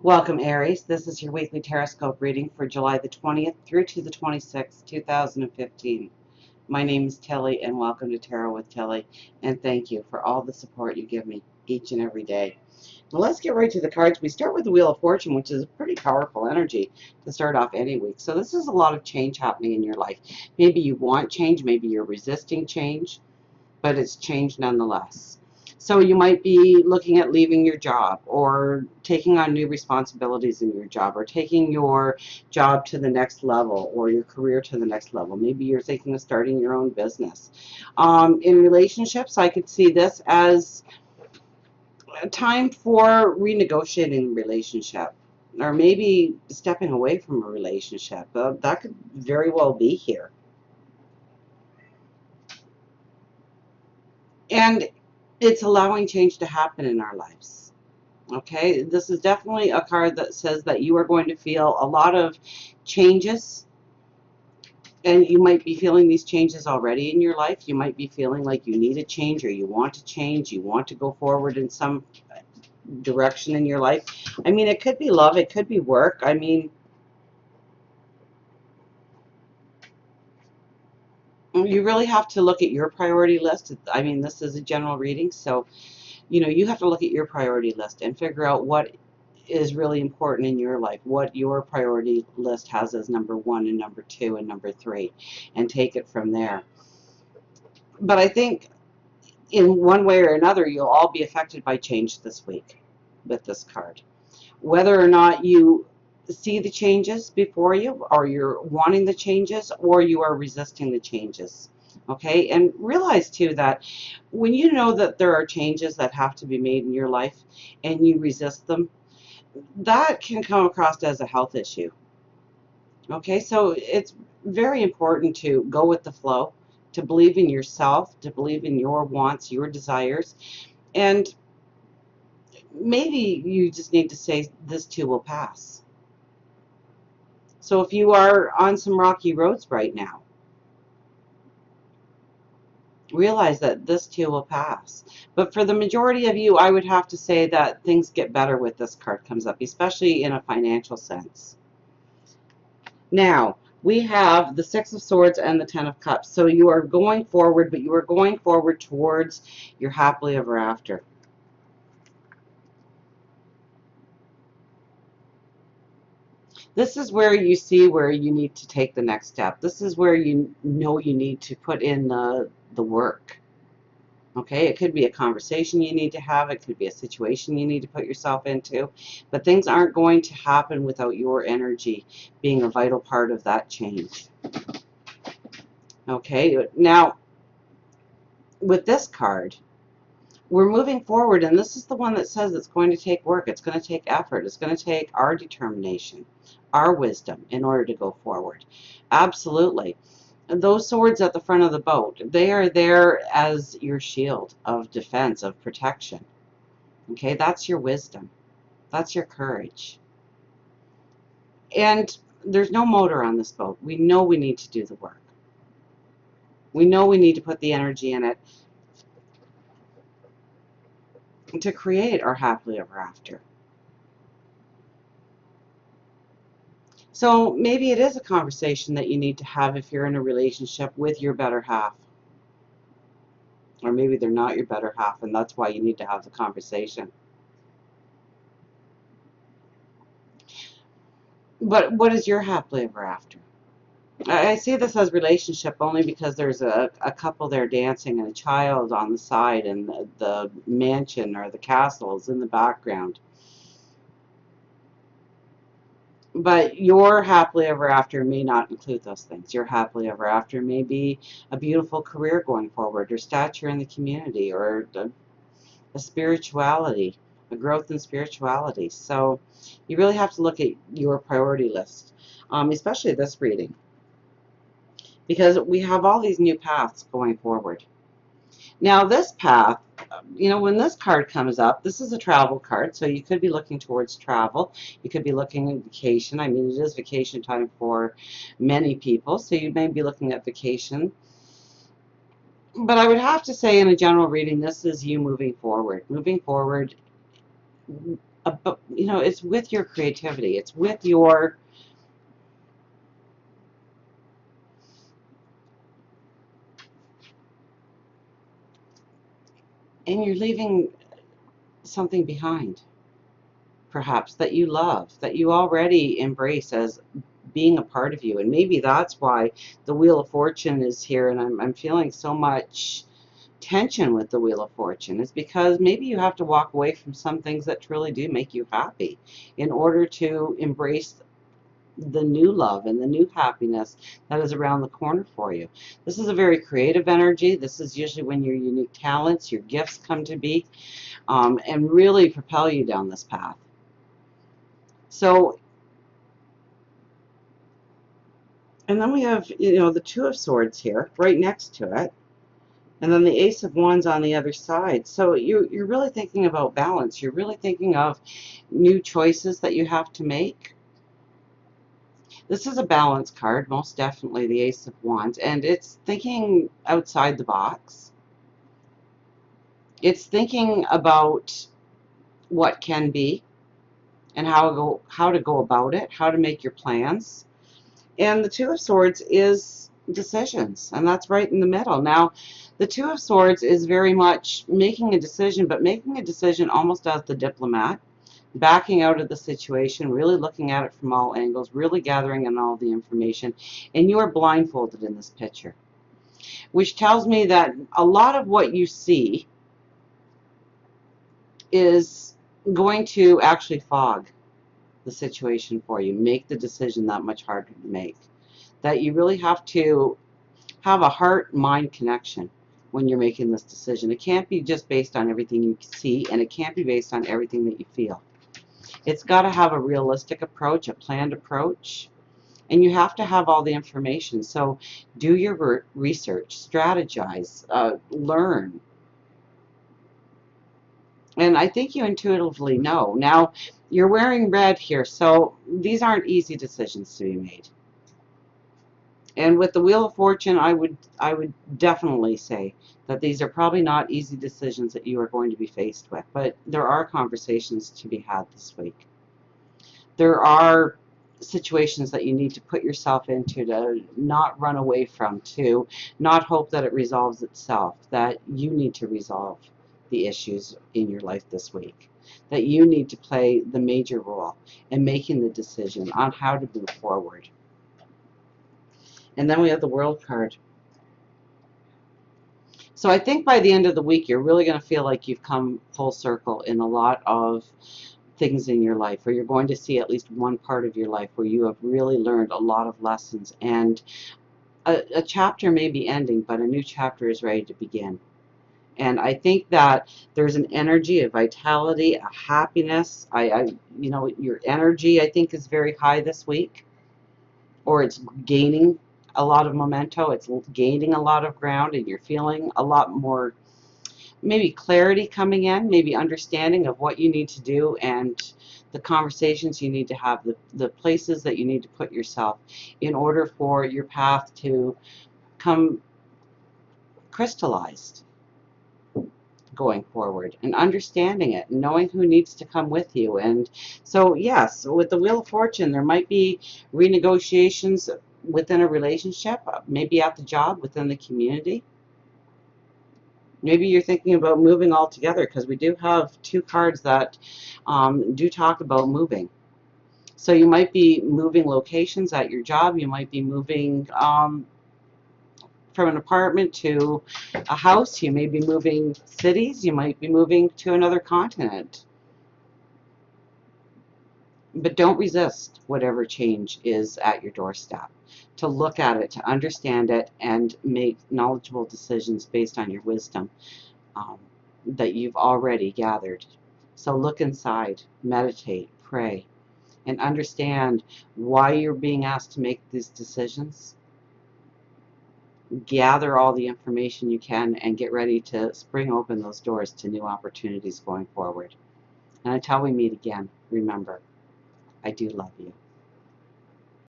Welcome, Aries. This is your weekly Taroscope reading for July the 20th through to the 26th, 2015. My name is Tilly, and welcome to Tarot with Tilly, and thank you for all the support you give me each and every day. Now let's get right to the cards. We start with the Wheel of Fortune, which is a pretty powerful energy to start off any week. So this is a lot of change happening in your life. Maybe you want change, maybe you're resisting change, but it's change nonetheless. So you might be looking at leaving your job or taking on new responsibilities in your job or taking your job to the next level or your career to the next level. Maybe you're thinking of starting your own business. In relationships, I could see this as a time for renegotiating a relationship or maybe stepping away from a relationship. That could very well be here. And it's allowing change to happen in our lives. Okay, this is definitely a card that says that you are going to feel a lot of changes, and you might be feeling these changes already in your life. You might be feeling like you need a change, or you want to change, you want to go forward in some direction in your life. I mean, it could be love, it could be work. I mean, you really have to look at your priority list. I mean, this is a general reading, so you have to look at your priority list and figure out what is really important in your life, what your priority list has as number one and number two and number three, and take it from there. But I think in one way or another, you'll all be affected by change this week with this card. Whether or not you see the changes before you, or you're wanting the changes, or you are resisting the changes. Okay, and realize too that when you know that there are changes that have to be made in your life and you resist them, that can come across as a health issue. Okay, so it's very important to go with the flow, to believe in yourself, to believe in your wants, your desires, and maybe you just need to say, this too will pass. So if you are on some rocky roads right now, realize that this too will pass. But for the majority of you, I would have to say that things get better with this card comes up, especially in a financial sense. Now, we have the Six of Swords and the Ten of Cups. So you are going forward, but you are going forward towards your happily ever after. This is where you see where you need to take the next step. This is where you know you need to put in the work. Okay, it could be a conversation you need to have. It could be a situation you need to put yourself into. But things aren't going to happen without your energy being a vital part of that change. Okay, now with this card, we're moving forward, and this is the one that says it's going to take work, it's going to take effort, it's going to take our determination, our wisdom in order to go forward. Absolutely. Those swords at the front of the boat, they are there as your shield of defense, of protection. Okay, that's your wisdom. That's your courage. And there's no motor on this boat. We know we need to do the work. We know we need to put the energy in it to create our happily ever after. So maybe it is a conversation that you need to have if you're in a relationship with your better half. Or maybe they're not your better half, and that's why you need to have the conversation. But what is your happily ever after? I see this as relationship only because there's a couple there dancing and a child on the side, and the mansion or the castle is in the background. But your happily ever after may not include those things. Your happily ever after may be a beautiful career going forward, or stature in the community, or a spirituality, a growth in spirituality. So you really have to look at your priority list, especially this reading, because we have all these new paths going forward. Now this path, when this card comes up, this is a travel card, so you could be looking towards travel. You could be looking at vacation. I mean, it is vacation time for many people, so you may be looking at vacation. But I would have to say in a general reading, this is you moving forward it's with your creativity. It's with your, and you're leaving something behind, perhaps, that you love, that you already embrace as being a part of you. And maybe that's why the Wheel of Fortune is here, and I'm feeling so much tension with the Wheel of Fortune, is because maybe you have to walk away from some things that truly do make you happy in order to embrace the new love and the new happiness that is around the corner for you. This is a very creative energy. This is usually when your unique talents, your gifts come to be, and really propel you down this path. So, and then we have, the Two of Swords here, right next to it, and then the Ace of Wands on the other side. So you're really thinking about balance. You're really thinking of new choices that you have to make. This is a balance card, most definitely the Ace of Wands, and it's thinking outside the box. It's thinking about what can be and how to go about it, how to make your plans. And the Two of Swords is decisions, and that's right in the middle. Now, the Two of Swords is very much making a decision, but making a decision almost as the diplomat, backing out of the situation, really looking at it from all angles, really gathering in all the information, and you are blindfolded in this picture, which tells me that a lot of what you see is going to actually fog the situation for you, make the decision that much harder to make. That you really have to have a heart-mind connection when you're making this decision. It can't be just based on everything you see, and it can't be based on everything that you feel. It's got to have a realistic approach, a planned approach, and you have to have all the information. So do your research, strategize, learn. And I think you intuitively know. Now, you're wearing red here, so these aren't easy decisions to be made. And with the Wheel of Fortune, I would definitely say that these are probably not easy decisions that you are going to be faced with, but there are conversations to be had this week. There are situations that you need to put yourself into, to not run away from, to not hope that it resolves itself, that you need to resolve the issues in your life this week, that you need to play the major role in making the decision on how to move forward. And then we have the World card. So I think by the end of the week, you're really going to feel like you've come full circle in a lot of things in your life, or you're going to see at least one part of your life where you have really learned a lot of lessons, and a chapter may be ending, but a new chapter is ready to begin. And I think that there's an energy, a vitality, a happiness. Your energy, I think, is very high this week, or it's gaining a lot of memento. It's gaining a lot of ground, and you're feeling a lot more, maybe clarity coming in, maybe understanding of what you need to do, and the conversations you need to have, the places that you need to put yourself in order for your path to come crystallized going forward, and understanding it, and knowing who needs to come with you. And so, yes, with the Wheel of Fortune, there might be renegotiations within a relationship, maybe at the job, within the community. Maybe you're thinking about moving altogether, because we do have two cards that do talk about moving. So you might be moving locations at your job. You might be moving from an apartment to a house. You may be moving cities. You might be moving to another continent. But don't resist whatever change is at your doorstep. To look at it, to understand it, and make knowledgeable decisions based on your wisdom that you've already gathered. So look inside, meditate, pray, and understand why you're being asked to make these decisions. Gather all the information you can and get ready to spring open those doors to new opportunities going forward. And until we meet again, remember, I do love you.